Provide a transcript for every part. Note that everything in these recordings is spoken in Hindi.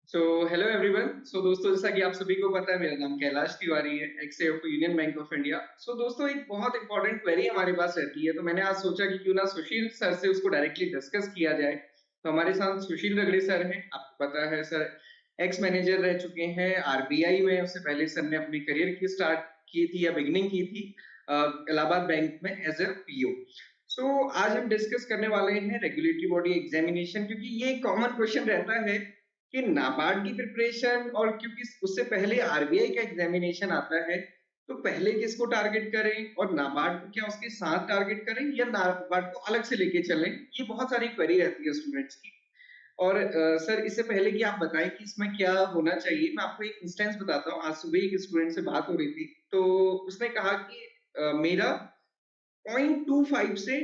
So hello everyone. सो दोस्तों, जैसा कि आप सभी को पता है, मेरा नाम कैलाश तिवारी है, ex of Union Bank of India. So दोस्तों, एक बहुत इंपॉर्टेंट क्वेरी हमारे पास रहती है, तो मैंने आज सोचा कि क्यों ना सुशील सर से उसको डायरेक्टली डिस्कस किया जाए। तो हमारे साथ सुशील रगड़े सर हैं। आपको पता है सर एक्स मैनेजर रह चुके हैं आरबीआई में। उससे पहले सर ने अपनी करियर की स्टार्ट की थी या बिगिनिंग की थी इलाहाबाद बैंक में एज ए पीओ। सो आज हम डिस्कस करने वाले हैं रेगुलेटरी बॉडी एग्जामिनेशन, क्योंकि ये कॉमन क्वेश्चन रहता है कि नाबार्ड की प्रिपरेशन, और क्योंकि उससे पहले आरबीआई का एग्जामिनेशन आता है, तो पहले किसको टारगेट करें और नाबार्ड को क्या उसके साथ टारगेट करें या नाबार्ड को अलग से लेके चलें। ये बहुत सारी क्वेरी रहती है स्टूडेंट्स की। और सर, इससे पहले कि आप बताएं कि इसमें क्या होना चाहिए, मैं आपको एक इंस्टेंस बताता हूँ। आज सुबह एक स्टूडेंट से बात हो रही थी, तो उसने कहा कि मेरा 0.25 से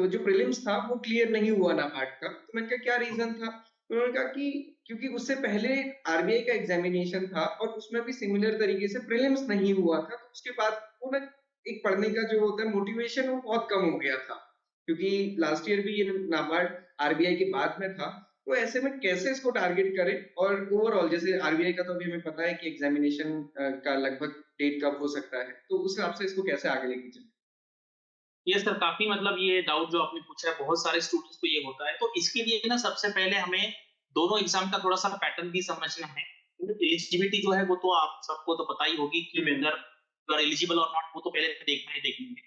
जो प्रीलिम्स था वो क्लियर नहीं हुआ नाबार्ड का। तो मैंने कहा क्या रीजन था, तो उन्होंने कहा कि क्योंकि उससे पहले आरबीआई का एग्जामिनेशन था और उसमें भी सिमिलर तरीके से प्रीलिम्स नहीं हुआ था, तो उसके बाद वो ना एक पढ़ने का जो होता है मोटिवेशन वो बहुत कम हो गया था, क्योंकि लास्ट ईयर भी ये नाबार्ड आरबीआई के बाद में था। तो ऐसे में कैसे इसको टारगेट करें, और ओवरऑल जैसे आरबीआई का तो अभी हमें पता है कि एग्जामिनेशन का लगभग डेट कब हो सकता है, तो उस हिसाब से इसको कैसे आगे लेके चलें। ये सर काफ़ी मतलब ये डाउट जो आपने पूछा है बहुत सारे स्टूडेंट्स को ये होता है। तो इसके लिए ना सबसे पहले हमें दोनों एग्ज़ाम का थोड़ा-सा पैटर्न भी समझना है। एलिजिबिलिटी जो है वो तो आप सबको तो पता ही होगी कि हम्म। वेदर यू आर एलिजिबल और नॉट, वो तो पहले देखना ही देखेंगे।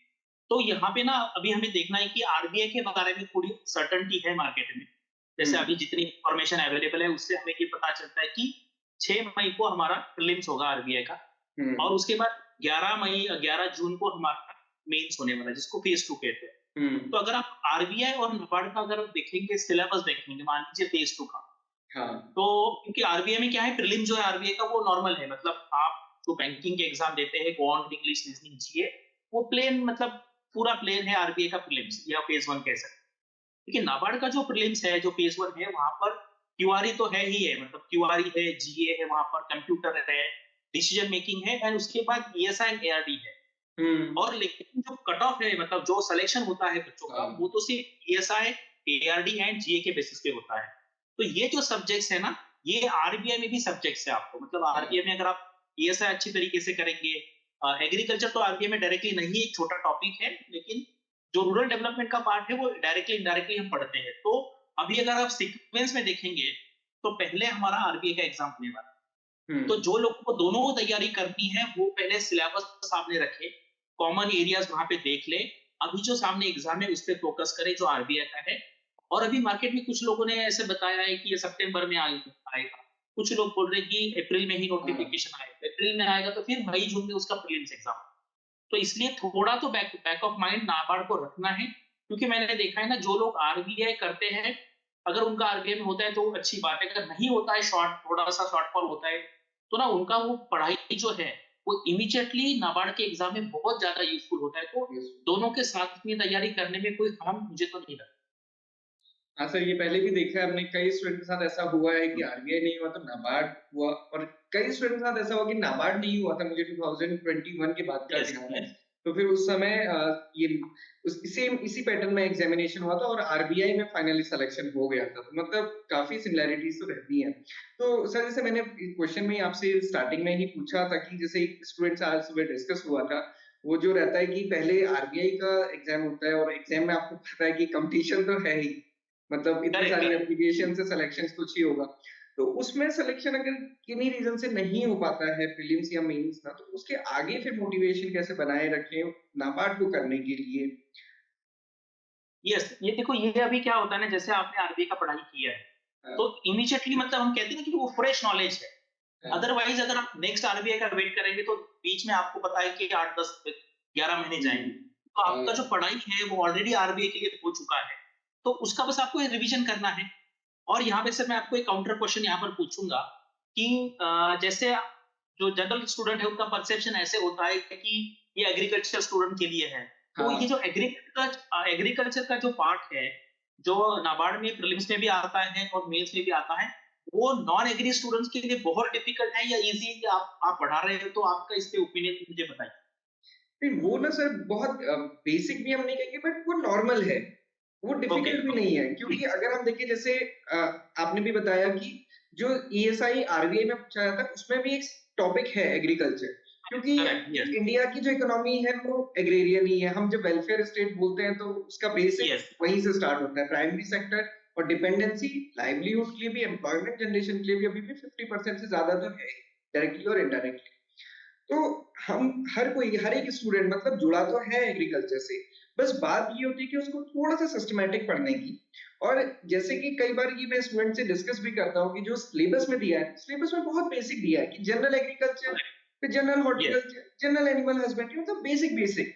तो यहाँ पे ना अभी हमें देखना है कि आरबीआई के बारे में थोड़ी सर्टेनिटी है मार्केट में। जैसे हम्म। अभी जितनी इन्फॉर्मेशन अवेलेबल है उससे हमें ये पता चलता है कि 6 मई को हमारा प्रीलिम्स होगा आरबीआई का। और हुँ, उसके बाद 11 मई 11 जून को हमारा मेंस होने वाला है जिसको फेज़ 2 कहते हैं। हुँ, तो अगर आप आरबीआई और नाबार्ड का अगर देखेंगे सिलेबस देखेंगे, मान लीजिए फेज़ 2 का, हाँ, तो क्योंकि आरबीआई में क्या है, प्रीलिम जो है आरबीआई का वो नॉर्मल है, मतलब आप जो बैंकिंग के एग्जाम देते हैं क्वांट इंग्लिश रीजनिंग जीए, वो प्लेन मतलब पूरा प्लेन है आरबीआई का प्रीलिम्स या फेज़ 1 कह सकते हैं। लेकिन नाबार्ड का जो प्रीलिम्स है, जो फेज़ 1 है, वहाँ पर क्यूआरई तो है ही है, मतलब क्यूआरई है, जीए है, वहाँ पर कंप्यूटर है, डिसीजन मेकिंग है एंड उसके बाद ईएसआई एंड एआरडी है। हुँ, और लेकिन जो कट ऑफ है, मतलब जो सिलेक्शन होता है बच्चों का, हाँ, वो तो सिर्फ ईएसआई, एआरडी एंड जीए के बेसिस पे होता है। तो ये जो सब्जेक्ट्स है ना, ये आरबीआई में भी सब्जेक्ट्स है आपको, मतलब हाँ, आरबीआई में अगर आप ईएसआई अच्छी तरीके से करेंगे, एग्रीकल्चर तो आरबीआई में डायरेक्टली नहीं, एक छोटा टॉपिक है, लेकिन जो रूरल डेवलपमेंट का पार्ट है वो डायरेक्टली इनडायरेक्टली हम पढ़ते हैं। तो अभी अगर आप सीक्वेंस में देखेंगे, तो पहले हमारा आरबीआई का एग्जाम होने वाला है। हुँ, तो जो लोगों को दोनों को तैयारी करनी है, वो पहले सिलेबस सामने रखें, कॉमन एरियाज़ वहाँ पे देख लें। अभी जो सामने एग्ज़ाम है, उस पे फ़ोकस करें जो आरबीआई का है। और अभी मार्केट में कुछ लोगों ने ऐसे बताया है कि ये सितंबर में आएगा। कुछ लोग बोल रहे हैं कि अप्रैल में ही हाँ, नोटिफ़िकेशन आएगा। अप्रैल में आएगा तो फिर मई-जून में उसका प्रीलिम्स एग्ज़ाम। तो इसलिए थोड़ा तो back back of mind NABARD को रखना है, क्योंकि मैंने देखा है ना, जो लोग आरबीआई करते हैं, अगर उनका आरबीआई में होता है तो अच्छी बात है, अगर नहीं होता है, थोड़ा-सा शॉर्टफॉल होता है, तो ना उनका वो पढ़ाई जो है, वो इमीडिएटली नाबार्ड के एग्ज़ाम में बहुत ज़्यादा यूज़फुल होता है। तो यस। दोनों के साथ में तैयारी करने में कोई हार्म मुझे तो नहीं लगता। हाँ सर, ये पहले भी देखा है हमने, कई स्टूडेंट के साथ ऐसा हुआ है कि आरबीआई नहीं हुआ तो नाबार्ड हुआ, और कई स्टूडेंट के साथ ऐसा हुआ कि नाबार्ड नहीं हुआ था। मुझे 2021 के बाद का यस, ध्यान है। यस। तो फिर उस समय ये इसी पैटर्न में एग्जामिनेशन हुआ था और आरबीआई में फाइनली सिलेक्शन हो गया था। तो मतलब काफी सिमिलैरिटीज तो रहती हैं। तो सर, जैसे मैंने क्वेश्चन में ही आपसे स्टार्टिंग में ही पूछा था कि जैसे स्टूडेंट से आज सुबह डिस्कस हुआ था, वो जो रहता है कि पहले आरबीआई का एग्जाम होता है और एग्जाम में आपको पता है कि कंपटीशन तो है ही, मतलब इतनी करेक्ट, सारी करेक्ट। एप्लीकेशन से सिलेक्शन कुछ ही होगा। तो उसमें सिलेक्शन अगर किन्हीं रीज़न से नहीं हो पाता है प्रीलिम्स या मेंस ना, तो उसके आगे फिर मोटिवेशन कैसे बनाए रखें नाबार्ड को करने के लिए? यस, ये देखो, ये अभी क्या होता है ना, जैसे आपने आरबीआई का पढ़ाई किया है, हाँ, तो इमीडिएटली मतलब हम कहते हैं ना कि वो फ्रेश नॉलेज है। हाँ, अदरवाइज़ अगर आप नेक्स्ट आरबीआई का वेट करेंगे तो बीच में आपको पता है कि 8, 10, 11 महीने हुँ, जाएँगे। तो आपका जो हाँ, पढ़ाई है वो ऑलरेडी आरबीआई के लिए हो चुका है। तो उसका बस आपको रिवीजन करना है। और यहाँ पे सर मैं आपको एक काउंटर क्वेश्चन यहाँ पर पूछूँगा कि जैसे जो जनरल स्टूडेंट है उनका परसेप्शन ऐसे होता है कि ये एग्रीकल्चर स्टूडेंट के लिए है। तो ये हाँ। जो एग्रीकल्चर का जो पार्ट है, जो नाबार्ड में प्रीलिम्स में भी आता है और मेंस में भी आता है, वो नॉन एग्री स्टूडेंट्स के लिए बहुत डिफिकल्ट है या ईज़ी है, कि आप पढ़ा रहे हो, तो आपका इस पे ओपिनियन मुझे बताइए? नहीं, वो ना सर बहुत बेसिक भी हम नहीं कहेंगे, बट वो नॉर्मल है। वो ओके, डिफिकल्ट भी ओके। नहीं है, क्योंकि अगर हम देखें जैसे आपने भी बताया कि जो ईएसआई आरबीआई में पूछा जाता है उसमें भी एक टॉपिक है एग्रीकल्चर, क्योंकि करेक्ट, यस, इंडिया की जो इकोनॉमी है वो एग्रेरियन ही है। हम जब वेलफेयर स्टेट बोलते हैं तो उसका बेसिक यस, वहीं से स्टार्ट होता है, प्राइमरी सेक्टर और डिपेंडेंसी लाइवलीहुड के लिए भी, एम्प्लॉयमेंट जनरेशन के लिए भी अभी भी 50% से ज्यादा तो है डायरेक्टली और इनडायरेक्टली। तो हम हर एक स्टूडेंट मतलब जुड़ा तो है एग्रीकल्चर से, बस बात ये होती है कि उसको थोड़ा सा सिस्टमैटिक पढ़ने की। और जैसे कि कई बार ये मैं स्टूडेंट से डिस्कस भी करता हूँ कि जो सिलेबस में दिया है, सिलेबस में बहुत बेसिक दिया है कि जनरल एग्रीकल्चर, करेक्ट, फिर general yes, horticulture, general animal husbandry, मतलब बेसिक बेसिक।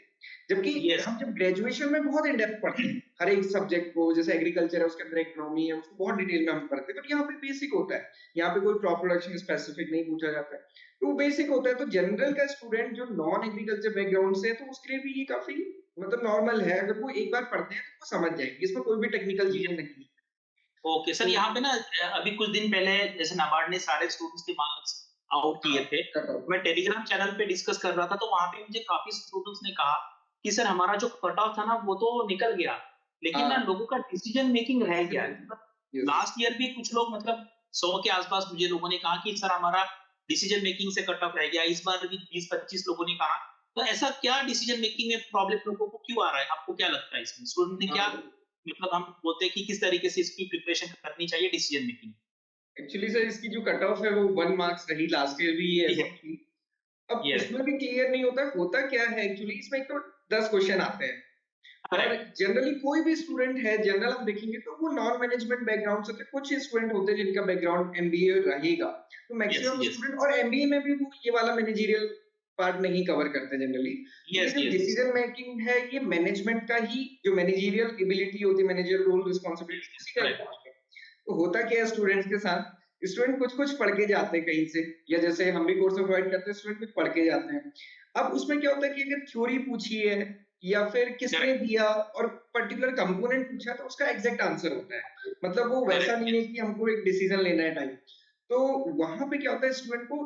जबकि यस, हम जब ग्रेजुएशन में बहुत इन डेप्थ पढ़ते हैं हर एक सब्जेक्ट को, जैसे एग्रीकल्चर है उसके अंदर इकोनॉमी है, उसको बहुत डिटेल में हम पढ़ते हैं, बट यहाँ पे बेसिक होता है। यहाँ पे कोई क्रॉप प्रोडक्शन स्पेसिफिक नहीं पूछा जाता है, तो बेसिक होता है। तो जनरल का स्टूडेंट जो नॉन एग्रीकल्चर बैकग्राउंड से है, तो उसके लिए भी ये काफी मतलब नॉर्मल है। अगर वो एक बार पढ़ते हैं तो वो समझ जाएंगे, इसमें कोई भी टेक्निकल चीजें यस। नहीं है। ओके सर, तो यहाँ पे ना अभी कुछ दिन पहले जैसे नाबार्ड ने सारे स्टूडेंट्स के मार्क्स आउट हाँ, किए थे, बताओ। मैं टेलीग्राम चैनल पे डिस्कस कर रहा था, तो वहां पे मुझे काफी स्टूडेंट्स ने कहा कि सर हमारा जो कट ऑफ था ना वो तो निकल गया, लेकिन ना हाँ, लोगों का डिसीजन मेकिंग रह गया है। मतलब यस, लास्ट ईयर भी कुछ लोग मतलब 100 के आसपास मुझे लोगों ने कहा कि सर हमारा डिसीजन मेकिंग से कट ऑफ रह गया, इस बार भी 20-25 लोगों ने कहा। तो ऐसा क्या डिसीजन मेकिंग में प्रॉब्लम लोगों को क्यों आ रहा है, आपको क्या लगता है इसमें स्टूडेंट ने क्या, हाँ। मतलब हम बोलते हैं कि किस तरीके से इसकी प्रिपरेशन करनी चाहिए डिसीजन मेकिंग? एक्चुअली सर इसकी जो कट ऑफ है वो 1 मार्क्स रही, लास्ट ईयर भी ये ठीक ऐसे है, ही थी। अब यस, इसमें भी क्लियर नहीं होता, होता क्या है एक्चुअली इसमें, एक तो 10 क्वेश्चन आते हैं। और करेक्ट, जनरली कोई भी स्टूडेंट है, जनरल हम देखेंगे तो वो नॉन मैनेजमेंट बैकग्राउंड से थे। कुछ स्टूडेंट होते हैं जिनका बैकग्राउंड एमबीए रहेगा, तो यस, मैक्सिमम यस, स्टूडेंट, और एमबीए में भी वो ये वाला मैनेजरियल पार्ट नहीं कवर करते जनरली। ये यस, जो यस, डिसीजन मेकिंग है ये मैनेजमेंट का ही, जो मैनेजरियल एबिलिटी होती है, मैनेजर रोल रिस्पॉन्सिबिलिटी, यस, उसी का एक करेक्ट, पार्ट है। तो होता क्या है स्टूडेंट्स के साथ, स्टूडेंट कुछ कुछ पढ़ के जाते हैं कहीं से, या जैसे हम भी कोर्स में प्रोवाइड करते हैं, स्टूडेंट कुछ पढ़ के जाते हैं। अब उसमें क्या होता है कि अगर थ्योरी पूछी है या फिर किसने करेक्ट, दिया और पर्टिकुलर कंपोनेंट पूछा, तो उसका एग्जैक्ट आंसर होता है। मतलब वो वैसा करेक्ट, नहीं है यस, कि हमको एक डिसीजन लेना है टाइप। तो वहां पे क्या होता है, स्टूडेंट को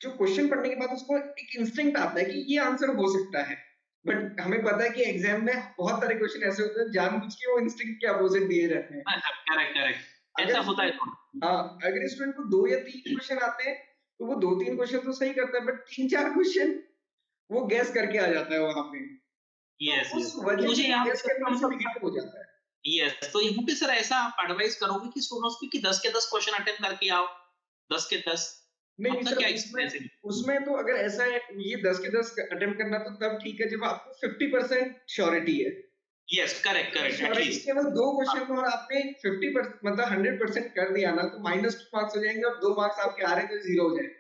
जो क्वेश्चन पढ़ने के बाद उसको एक इंस्टिंक्ट आता है कि ये आंसर हो सकता है। बट हमें पता है कि एग्जाम में बहुत सारे क्वेश्चन ऐसे होते हैं जानबूझ के वो इंस्टिंक्ट के अपोजिट दिए रहते हैं। करेक्ट, करेक्ट, ऐसा अगर होता है स्टूडेंट, थोड़ा। हाँ, अगर स्टूडेंट को 2 या 3 क्वेश्चन आते हैं, तो वो 2-3 क्वेश्चन तो सही करता है, बट 3-4 क्वेश्चन वो गैस करके आ जाता है वहां पे। तो यस, उस यस, तो वजह मुझे से वो यहाँ पे गैस सर करने से भी मतलब, गैप हो जाता है। यस, तो यहाँ पे सर ऐसा आप एडवाइस करोगे कि स्टूडेंट्स को कि 10 के 10 क्वेश्चन अटेम्प्ट करके आओ, 10 के 10? नहीं, नहीं आपका सर, क्या उसमें एक्सपीरियंस है? उसमें तो अगर ऐसा है, ये 10 के 10 अटेम्प्ट करना तो तब ठीक है जब आपको 50% श्योरिटी है। यस, करेक्ट, अगर करेक्ट, श्योरिटी एटलीस्ट। केवल 2 हाँ, क्वेश्चन में और आपने 50% मतलब 100% कर दिया ना, तो -2 मार्क्स हो जाएंगे और 2 मार्क्स आपके आ रहे हैं तो 0 हो जाएंगे।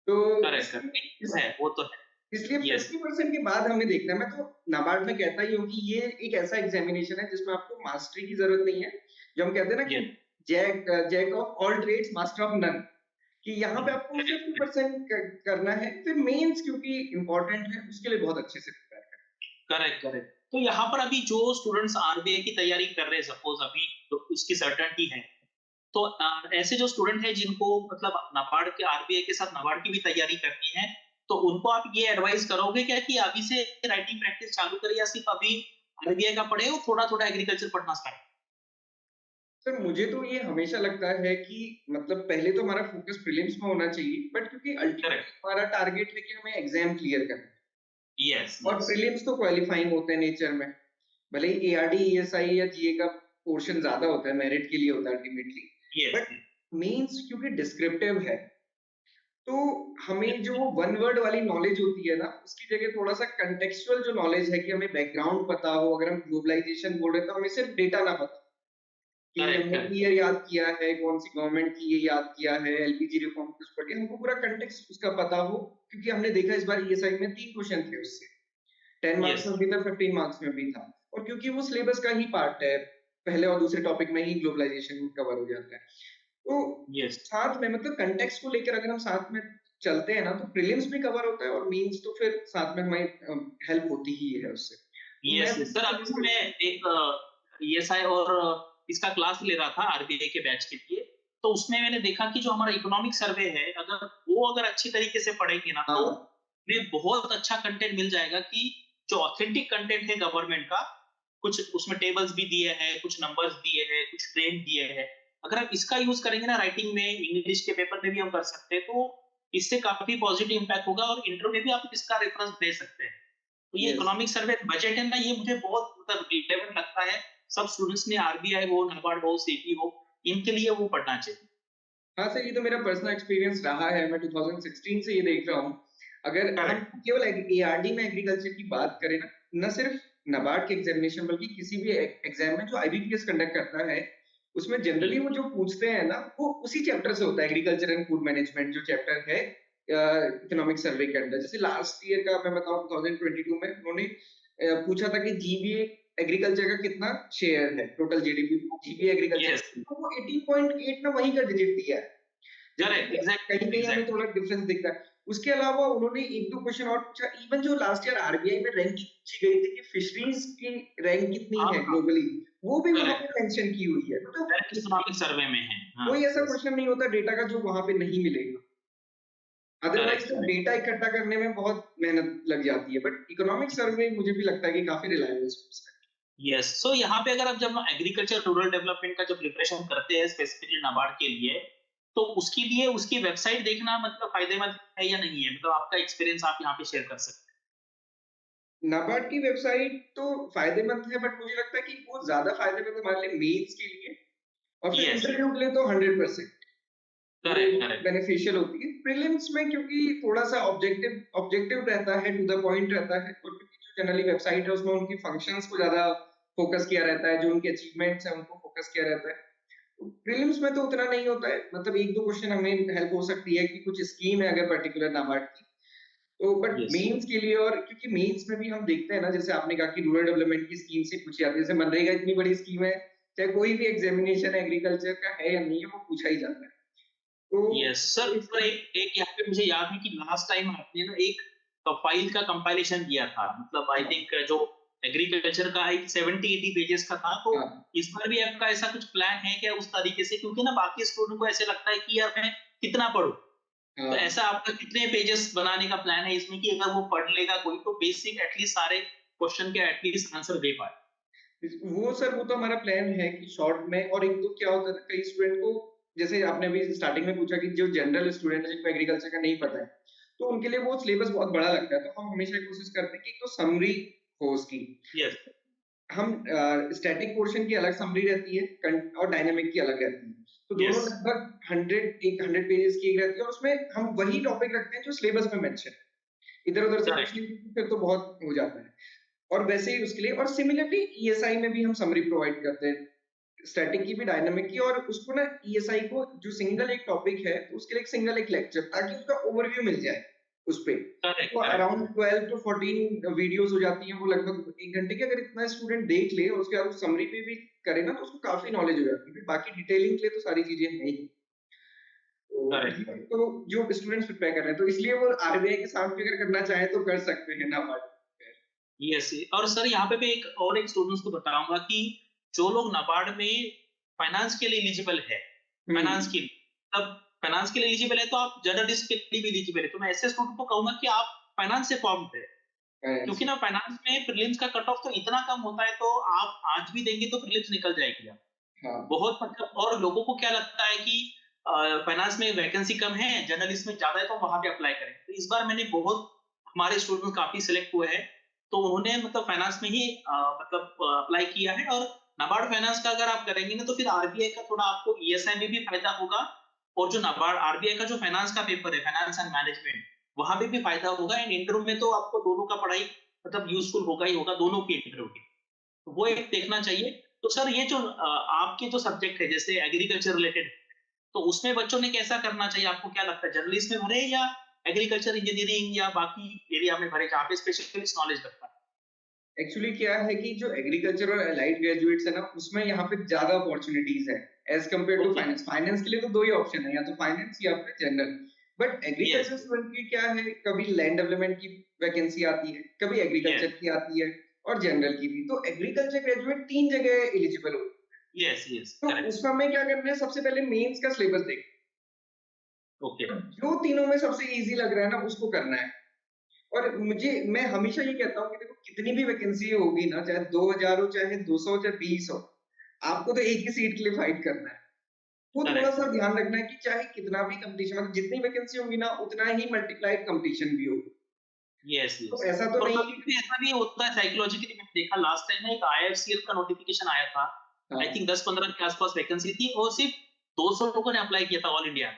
तो करेक्ट, इसलिए करेक्ट, वो इस है, वो तो है। इसलिए यस, 50% के बाद हमें देखना है। मैं तो नाबार्ड में कहता ही हूँ कि ये एक ऐसा एग्जामिनेशन है जिसमें आपको मास्टरी की जरूरत नहीं है। जो हम कहते हैं ना कि yes, jack of all trades master of none, कि यहाँ पे आपको करेक्ट, 50% करना है, फिर मेंस क्योंकि इंपॉर्टेंट है उसके लिए बहुत अच्छे से प्रिपेयर करना करेक्ट, करेक्ट। तो यहाँ पर अभी जो स्टूडेंट्स आरबीआई की तैयारी कर रहे हैं, सपोज अभी तो उसकी सर्टेनिटी है, तो ऐसे जो स्टूडेंट हैं जिनको मतलब नाबार्ड के आरबीआई के साथ नाबार्ड की भी तैयारी करनी है, तो उनको आप ये एडवाइस करोगे क्या कि अभी से राइटिंग प्रैक्टिस चालू करें, या सिर्फ अभी आरबीआई का पढ़े और थोड़ा-थोड़ा एग्रीकल्चर पढ़ना स्टार्ट? है। सर मुझे तो ये हमेशा लगता है कि मतलब पहले तो हमारा फोकस प्रीलिम्स में होना चाहिए, बट क्योंकि अल्टीमेटली करेक्ट। हमारा टारगेट है कि हमें एग्जाम क्लियर करना है, यस, और यस। प्रीलिम्स तो क्वालिफाइंग होते हैं नेचर में। भले ही एआरडी, ईएसआई या जीए का पोर्शन ज्यादा होता है, मेरिट के लिए होता है अल्टीमेटली, यस, बट मेंस क्योंकि डिस्क्रिप्टिव है, तो हमें जो यस। वन वर्ड वाली नॉलेज होती है ना, उसकी जगह थोड़ा सा कंटेक्चुअल जो नॉलेज है, कि हमें बैकग्राउंड पता हो। अगर हम ग्लोबलाइजेशन बोल रहे हैं तो हमें सिर्फ डेटा ना पता कि करेक्ट, हमने करेक्ट, ईयर याद किया है, कौन सी गवर्नमेंट की ये याद किया है, एलपीजी रिफॉर्म कुछ पढ़ के, हमको पूरा कंटेक्स्ट उसका पता हो। क्योंकि हमने देखा इस बार ईएसआई में 3 क्वेश्चन थे उससे, 10 मार्क्स यस, में भी था, 15 मार्क्स में भी था। और क्योंकि वो सिलेबस का ही पार्ट है, पहले और दूसरे टॉपिक में ही ग्लोबलाइजेशन कवर हो जाता है। तो यस, साथ में मतलब कंटेक्स्ट को लेकर अगर हम साथ में चलते हैं ना, तो प्रीलिम्स भी कवर होता है और मेंस तो फिर साथ में हमारी हेल्प होती ही है उससे। तो मैं यस, तो यस। ये सर अभी सजेस्ट ना मैं करूँगा। एक ईएसआई और इसका क्लास ले रहा था आरबीआई के बैच के लिए, तो उसमें मैंने देखा कि जो हमारा इकोनॉमिक सर्वे है, अगर अच्छी तरीके से पढ़ेंगे ना, तो हाँ, हमें बहुत अच्छा कंटेंट मिल जाएगा कि जो ऑथेंटिक कंटेंट है गवर्नमेंट का, कुछ उसमें टेबल्स भी दिए हैं, कुछ नंबर्स दिए हैं, कुछ ट्रेंड दिए हैं। अगर आप इसका यूज करेंगे ना राइटिंग में, इंग्लिश के पेपर में भी हम कर सकते हैं, तो इससे काफी पॉजिटिव इम्पैक्ट होगा और इंटरव्यू में भी आप इसका रेफरेंस दे सकते हैं। तो ये यस। इकोनॉमिक सर्वे बजट है ना, ये मुझे बहुत मतलब रिलेवेंट लगता है। सब स्टूडेंट्स ने आरबीआई हो, नाबार्ड हो, सीपी हो, इनके लिए वो पढ़ना चाहिए। हाँ सर, ये तो मेरा पर्सनल एक्सपीरियंस रहा है, मैं 2016 से ये देख रहा हूँ। अगर हम करेक्ट। केवल एआरडी में एग्रीकल्चर की बात करें ना, न सिर्फ नाबार्ड के एग्जामिनेशन बल्कि किसी भी एग्जाम में जो आईबीपीएस कंडक्ट करता है, उसमें जनरली वो जो पूछते हैं ना, वो उसी चैप्टर से होता है, एग्रीकल्चर एंड फूड मैनेजमेंट जो चैप्टर है इकोनॉमिक सर्वे के अंदर। जैसे लास्ट ईयर का मैं बताऊं, 2022 में उन्होंने पूछा था कि जीबीए एग्रीकल्चर का कितना शेयर है total GDP, GBA agriculture, yes. तो वो 18.8 ना वहीं का डिजिट दिया है। करेक्ट। जबकि एग्जैक्टली कहीं-कहीं हमें एग्जैक्टली। थोड़ा डिफरेंस दिखता है। उसके अलावा उन्होंने 1-2 क्वेश्चन और पूछा, इवन जो लास्ट ईयर आरबीआई में रैंकिंग पूछी गई थी कि फिशरीज की रैंक कितनी हाँ है हाँ। ग्लोबली, वो भी वहाँ पे करेक्ट। मेंशन की हुई है। मतलब डायरेक्ट इकोनॉमिक सर्वे में है। हाँ। कोई ऐसा यस। क्वेश्चन नहीं होता डेटा का जो वहाँ पे नहीं मिलेगा। अदरवाइज़ करेक्ट तो करेक्ट। डेटा इकट्ठा करने में बहुत मेहनत लग जाती है। बट इकोनॉमिक सर्वे मुझे भी लगता है कि काफ़ी रिलायबल सोर्स है। यस, सो यहाँ पे अगर आप जब एग्रीकल्चर रूरल डेवलपमेंट का जब प्रिपरेशन करते हैं स्पेसिफिकली नाबार्ड के लिए, तो उसके लिए उसकी वेबसाइट देखना मतलब फायदेमंद है या नहीं है? मतलब आपका एक्सपीरियंस आप यहाँ पे शेयर कर सकते नाबार्ड की वेबसाइट तो फ़ायदेमंद है, बट मुझे लगता है कि वो ज़्यादा फ़ायदेमंद हमारे लिए मेल्स के लिए और हैं। फिर यस। इंटरव्यू के लिए तो 100%। वो करेक्ट करेक्ट। बेनिफिशियल होती है। प्रीलिम्स में क्योंकि थोड़ा-सा ऑब्जेक्टिव ऑब्जेक्टिव रहता है, टू द पॉइंट रहता है, और क्योंकि जो जनरली वेबसाइट है उसमें उनकी फंक्शंस को ज़्यादा फोकस किया रहता है, जो उनके अचीवमेंट्स हैं उनको फोकस किया रहता है। प्रीलिम्स में तो उतना नहीं होता है, मतलब 1-2 क्वेश्चन हमें हेल्प हो सकती है कि कुछ स्कीम है अगर पर्टिकुलर नाबार्ड की। तो बट यस। मेंस के लिए, और क्योंकि मेंस में भी हम देखते हैं ना, जैसे आपने कहा कि रूरल डेवलपमेंट की स्कीम से पूछी जाती है, जैसे मनरेगा इतनी बड़ी स्कीम है, चाहे कोई भी एग्जामिनेशन एग्रीकल्चर का है या नहीं है, वो पूछा ही जाता है। यस सर, तो सर इसलिए एक एक यहाँ पे मुझे याद है कि लास्ट टाइम आपने ना एक फाइल का कंपाइलेशन किया था, मतलब आई हाँ, थिंक जो एग्रीकल्चर का एक 70-80 पेजेस का था, तो हाँ, इस बार भी आपका ऐसा कुछ प्लान है क्या उस तरीके से? क्योंकि ना बाकी स्टूडेंट को ऐसे लगता है कि यार मैं कितना पढूं, तो हाँ। ऐसा आपका कितने पेजेस बनाने का प्लान है इसमें कि अगर वो पढ़ लेगा कोई तो बेसिक एटलीस्ट सारे क्वेश्चन के एटलीस्ट आंसर दे पाए? वो सर, वो तो हमारा प्लान है कि शॉर्ट में, और एक तो क्या होता है ना, कई स्टूडेंट को, जैसे आपने अभी स्टार्टिंग में पूछा कि जो जनरल स्टूडेंट है जिनको एग्रीकल्चर का नहीं पता है, तो उनके लिए वो सिलेबस बहुत बड़ा लगता है। तो हम हमेशा कोशिश करते हैं कि एक तो समरी हो उसकी। यस। हम स्टैटिक पोर्शन की अलग समरी रहती है, और डायनामिक की अलग रहती है। तो दोनों यस। लगभग 100 पेजेस की एक रहती है, और उसमें हम वही टॉपिक रखते हैं जो सिलेबस में मेंशन है। इधर-उधर से पूछ करेक्ट। लीजिए फिर तो बहुत हो जाता है। और वैसे ही उसके लिए, और सिमिलरली ईएसआई में भी हम समरी प्रोवाइड करते हैं, स्टैटिक की भी, डायनामिक की, और उसको ना ईएसआई को जो सिंगल एक टॉपिक है, तो उसके लिए एक सिंगल एक लेक्चर, ताकि उसका ओवरव्यू मिल जाए उस पे। करेक्ट तो करेक्ट। अराउंड 12 टू 14 वीडियोस हो जाती हैं, वो लगभग 1 घंटे की। अगर इतना स्टूडेंट देख ले और उसके बाद समरी पे भी करे ना, तो उसको काफ़ी नॉलेज हो जाती है। फिर बाकी डिटेलिंग के लिए तो सारी चीज़ें हैं ही। तो करेक्ट ये करेक्ट। तो जो स्टूडेंट्स प्रिपेयर कर रहे हैं, तो इसलिए वो आरबीआई के साथ भी अगर करना चाहें तो कर सकते हैं नाबार्ड। यस, और सर यहाँ पे मैं एक स्टूडेंट्स को बताऊंगा कि जो लोग नाबार्ड में फाइनेंस के लिए एलिजिबल है, हुँ, फाइनेंस के लिए, तब फाइनेंस के लिए एलिजिबल है तो आप जर्नलिस्ट के लिए भी एलिजिबल है, तो मैं ऐसे स्टूडेंट को कहूंगा कि आप फाइनेंस से फॉर्म है, क्योंकि फाइनेंस। ना फाइनेंस में प्रीलिम्स का कट ऑफ तो इतना कम होता है, तो आप आज भी देंगे तो प्रीलिम्स निकल जाएगी आप। हाँ, बहुत मतलब, और लोगों को क्या लगता है कि फाइनेंस में वैकेंसी कम है, जर्नलिस्ट में ज्यादा है, तो वहां पे अप्लाई करें। तो इस बार मैंने बहुत, हमारे स्टूडेंट काफी सिलेक्ट हुए हैं, तो उन्होंने मतलब फाइनेंस में ही मतलब अप्लाई किया है। और नाबार्ड फाइनेंस का अगर आप करेंगे ना, तो फिर आरबीआई का थोड़ा आपको ईएसआई में भी फायदा होगा, और जो नाबार्ड आरबीआई का जो फाइनेंस का पेपर है, फाइनेंस एंड मैनेजमेंट, वहां पे भी फायदा होगा। एंड इंटरव्यू में तो आपको दोनों का पढ़ाई मतलब यूजफुल होगा ही होगा, दोनों के इंटरव्यू के, तो वो एक देखना चाहिए। तो सर ये जो आपके जो सब्जेक्ट है जैसे एग्रीकल्चर रिलेटेड, तो उसमें बच्चों ने कैसा करना चाहिए? आपको क्या लगता है, जर्नलिस्ट में भरे या एग्रीकल्चर इंजीनियरिंग या बाकी एरिया में भरे जहाँ पे स्पेशलिस्ट नॉलेज लगता है? एक्चुअली क्या है कि जो एग्रीकल्चर और एलाइड ग्रेजुएट्स है ना, उसमें यहाँ पे ज़्यादा अपॉर्च्युनिटीज़ है as compare to okay. Finance. Finance के लिए तो 2 ही ऑप्शन है, या तो फाइनेंस या फिर general. But yes. Agriculture student की क्या है, कभी लैंड डेवलपमेंट की वैकेंसी आती है, कभी यस। एग्रीकल्चर की आती है, और जनरल की भी। तो एग्रीकल्चर ग्रेजुएट 3 जगह एलिजिबल हो। यस। यस। तो करेक्ट। उसमें हमें क्या करना है, सबसे पहले मेंस का सिलेबस देखें, ओके। और जो तीनों में सबसे ईज़ी लग रहा है ना, उसको करना है। और मैं हमेशा ये कहता हूँ कि देखो, कितनी भी वैकेंसी होगी ना, चाहे 2000 हो, चाहे 200 हो, चाहे 20 हो, आपको तो एक ही सीट के लिए फाइट करना है। वो करेक्ट थोड़ा-सा करेक्ट। ध्यान रखना है कि चाहे कितना भी कॉम्पिटिशन मतलब जितनी वैकेंसी होगी ना, उतना ही मल्टीप्लाइड कॉम्पिटिशन भी होगा। यस तो यस। ऐसा तो और नहीं है कभी-कभी ऐसा भी होता है साइकोलॉजिकली, मैंने देखा लास्ट टाइम ना एक आईआईएससीएल का नोटिफिकेशन आया था। आई हाँ, थिंक 10-15 के आसपास वैकेंसी थी और सिर्फ 200 लोगों ने अप्लाई किया था ऑल इंडिया।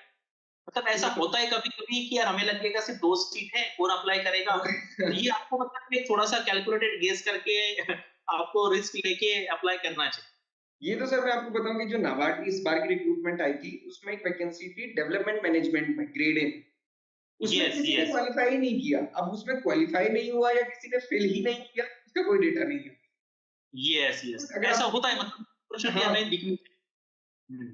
मतलब ऐसा ये होता है कभी-कभी कि यार हमें लगेगा सिर्फ 2 सीट है, कौन अप्लाई करेगा? तो ये आपको मतलब एक थोड़ा-सा कैलकुलेटेड गेस करके आपको रिस्क लेके अप्लाई करना चाहिए। ये तो सर मैं आपको बताऊँ कि जो नाबार्ड की इस बार की रिक्रूटमेंट आई थी, उसमें एक वैकेंसी थी डेवलपमेंट मैनेजमेंट में, ग्रेड ए। उसमें यस किसी ने यस। क्वालीफाई ही नहीं किया। अब उसमें क्वालीफाई नहीं हुआ या किसी ने फेल ही नहीं किया, इसका कोई डेटा नहीं है। Yes yes. अगर ऐसा आप होता है, देखिए मतलब अपॉर्च्युनिटी हाँ, हमें दिखनी चाहिए।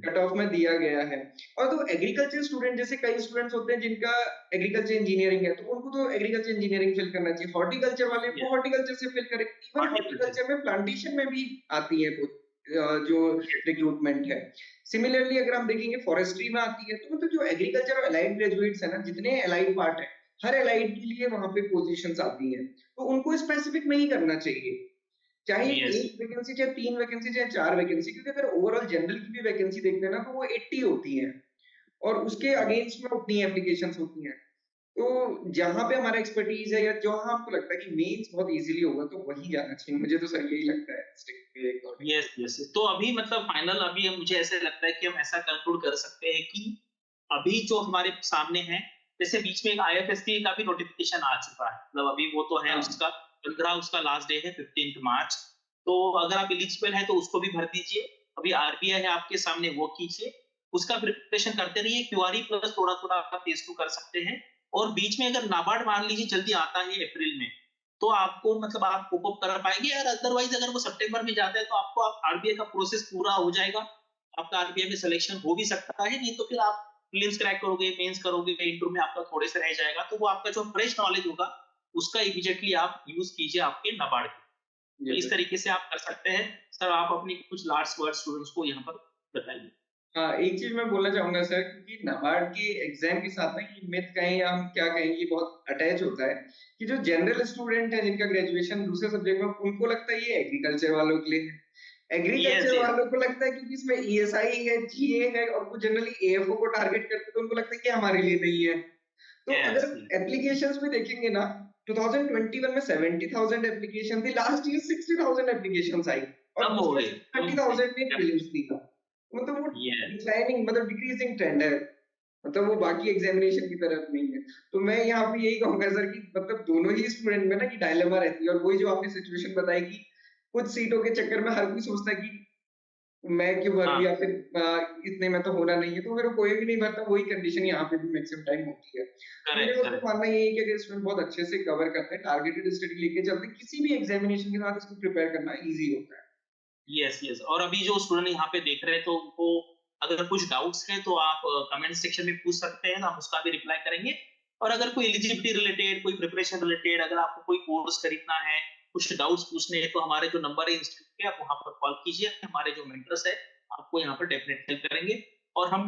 कट ऑफ में दिया गया है। और तो एग्रीकल्चर स्टूडेंट जैसे कई स्टूडेंट्स होते हैं जिनका एग्रीकल्चर इंजीनियरिंग है, तो उनको तो एग्रीकल्चर इंजीनियरिंग फिल करना चाहिए। हॉर्टिकल्चर वाले वो यस, हॉर्टिकल्चर से फिल करें। Even horticulture. हॉर्टिकल्चर में प्लांटेशन में भी आती है कुछ जो रिक्रूटमेंट है। सिमिलरली अगर हम देखेंगे फॉरेस्ट्री में आती है, तो मतलब जो एग्रीकल्चर और एलाइड ग्रेजुएट्स है ना, जितने एलाइड पार्ट है, हर एलाइड के लिए वहाँ पे पोज़ीशंस आती हैं। तो उनको स्पेसिफिक नहीं करना चाहिए। चाहे यस, 1 वैकेंसी, चाहे 3 वैकेंसी, चाहे 4 वैकेंसी, क्योंकि अगर ओवरऑल जनरल की भी वैकेंसी देखते हैं ना, तो वो 80 होती हैं और उसके अगेंस्ट में उतनी एप्लीकेशंस होती हैं। तो जहाँ पे हमारा एक्सपर्टीज़ है या जहाँ आपको लगता है कि मेंस बहुत ईज़िली होगा, तो वहीं जाना चाहिए। मुझे तो सर यही लगता है स्टिक के अकॉर्डिंग। Yes, yes. तो अभी मतलब फाइनल अभी मुझे ऐसे लगता है कि हम ऐसा कंक्लूड कर सकते हैं कि अभी जो हमारे सामने है, जैसे बीच में एक आईएफएससी का भी नोटिफिकेशन आ चुका है। मतलब अभी वो तो है, हाँ, उसका 15 उसका लास्ट डे है, 15th मार्च। तो अगर आप एलिजिबल हैं तो उसको भी भर दीजिए। अभी आरबीआई है आपके सामने, वो कीजिए। उसका प्रिपरेशन करते रहिए, क्यूआरई प्लस थोड़ा-थोड़ा आप फेज़ 2 कर सकते हैं। और बीच में अगर नाबार्ड मान लीजिए जल्दी आता है अप्रैल में, तो आपको मतलब आप कोप अप कर पाएँगे, और अदरवाइज़ अगर वो सितंबर में जाता है तो आपको आप आरबीआई का प्रोसेस पूरा हो जाएगा। आपका आरबीआई में सिलेक्शन हो भी सकता है, नहीं तो फिर आप प्रीलिम्स क्रैक करोगे, मेंस करोगे, इंटरव्यू में आपका थोड़े से रह जाएगा, तो वो आपका जो फ्रेश नॉलेज होगा, उसका इमीडिएटली आप यूज़ कीजिए आपके नाबार्ड के। तो ये इस तो है। तरीके से आप कर सकते हैं। सर आप अपनी कुछ लास्ट वर्ड स्टूडेंट्स को यहाँ पर बताइए। हाँ, एक चीज़ मैं बोलना चाहूँगा सर क्योंकि नाबार्ड के एग्ज़ाम के साथ ना ये मिथ कहें या हम क्या कहें, ये बहुत अटैच होता है कि जो जनरल स्टूडेंट है जिनका ग्रेजुएशन दूसरे सब्जेक्ट में, उनको लगता है ये एग्रीकल्चर वालों के लिए है। Yes, agriculture yes. वालों को लगता है क्योंकि इसमें ईएसआई है, जीए है और वो जनरली एएफओ को टारगेट करते हैं, तो उनको लगता है कि हमारे लिए नहीं है। तो यस, अगर यस। एप्लीकेशंस में देखेंगे ना, 2021 में 70,000 एप्लीकेशन थी, लास्ट ईयर 60,000 एप्लीकेशंस आई और कम हो उसमें गई, कम हो गई। 30,000 ने डेफिनिटली। प्रीलिम्स दी था। मतलब वो यस। डिक्लाइनिंग मतलब डिक्रीजिंग ट्रेंड है। मतलब वो बाकी एग्जामिनेशन की तरफ नहीं है। तो मैं यहाँ पे यही कहूँगा सर कि मतलब दोनों ही स्टूडेंट में ना कि डायलेमा रहती है और वही जो आपने सिचुएशन बताई कि कुछ सीटों के चक्कर में हर कोई सोचता है कि मैं क्यों भरूँ हाँ, या फिर इतने में तो होना नहीं है, तो फिर कोई भी नहीं भरता, वही कंडीशन यहाँ पे भी मैक्सिमम टाइम होती है। तो करेक्ट, मेरा तो करेक्ट। मानना यही है कि अगर स्टूडेंट बहुत अच्छे से कवर करते हैं, टारगेटेड स्टडी लेके चलते हैं, किसी भी एग्जामिनेशन के साथ इसको प्रिपेयर करना ईज़ी होता है। Yes, yes. और अभी जो स्टूडेंट यहाँ पे देख रहे हैं, तो उनको अगर कुछ डाउट्स हैं तो आप कमेंट सेक्शन में पूछ सकते हैं, हम उसका भी रिप्लाई करेंगे। और अगर कोई एलिजिबिलिटी रिलेटेड, कोई प्रिपरेशन रिलेटेड, अगर आपको कोई कोर्स खरीदना है, कुछ डाउट्स पूछने हैं, तो हमारे जो नंबर है इंस्टीट्यूट के, आप वहाँ पर कॉल कीजिए। हमारे जो मेंटर्स है, आपको यहाँ पर डेफिनेटली हेल्प करेंगे। और हम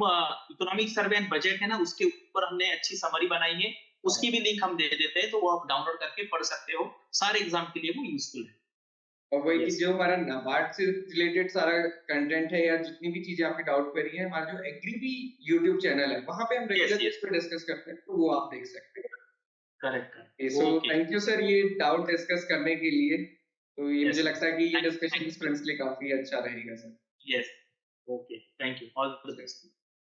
इकोनॉमिक सर्वे एंड बजट है ना, उसके ऊपर हमने अच्छी समरी बनाई है, हाँ। उसकी भी लिंक हम दे देते हैं, तो वो आप डाउनलोड करके पढ़ सकते हो। सारे एग्ज़ाम के लिए वो यूज़फुल है। और वही कि यस, जो हमारा नाबार्ड से रिलेटेड सारा कंटेंट है या जितनी भी चीज़ें आपकी डाउट क्वेरी है, हमारा जो एग्री भी यूट्यूब चैनल है, वहाँ पे हम यस, रेगुलरली इस यस। पे डिस्कस करते हैं, तो वो आप देख सकते हैं। Correct, so correct. Okay. Thank you sir ये डाउट डिस्कस करने के लिए। तो ये Yes, मुझे yes. लगता है कि ये Thank discussion you, sir. Students के लिए काफ़ी अच्छा रहेगा sir. Yes. Okay. Thank you. All the best.